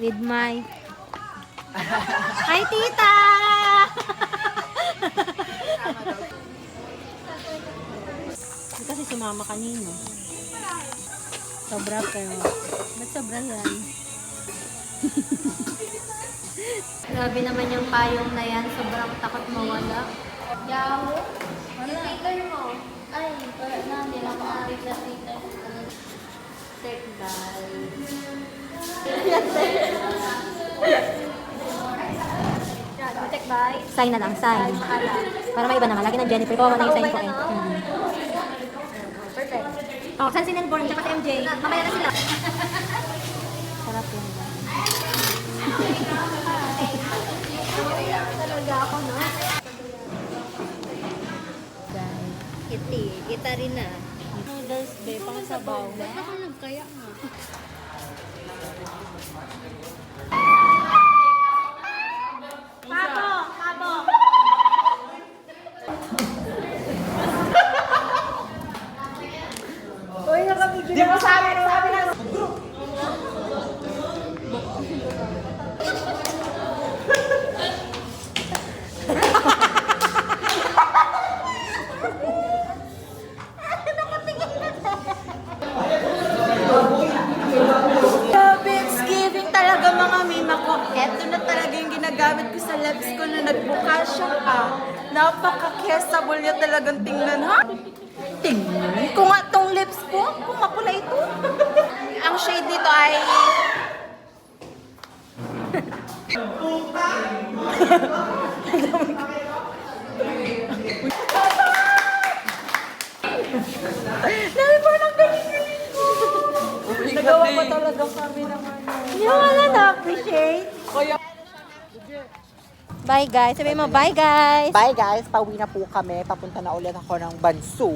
with my... Hi, tita! Kasi sumama kanino. Sobra pero... Ba't sobra yan? Grabe naman yung payong na yan. Sobrang takot mawala. Yahoo? Yung Twitter mo? Ay, na, hindi na maaari sa Twitter. Check guys. Check by. Sign na lang, sign. Para may iba naman. Lagi ng Jennifer. Kawawa na yung sign ko eh. Perfect. Oh, saan si Nelborn? Tsaka si MJ. Mamaya na sila. Sarap yun. Talaga ako, no? Guys. Kita rin na. Noodles, be. Pang sabaw. Nakakalab kaya nga. Di mo sabi na. Thanksgiving talaga mga mima ko. Eto na talaga yung ginagamit ko sa lips ko na nagbuka siya pa. Napaka-kissable niya talagang tingnan, ha? Tingnan ko nga tong lips ko. Kung mapula ito. Ang shade nito ay... Dahil po lang galing-galing ko. Nagawa pa talaga kami naman. Hindi mo wala na-appreciate. Bye guys. Sabi mo, bye guys. Bye guys, pauwi na po kami. Papunta na ulit ako ng Bansu.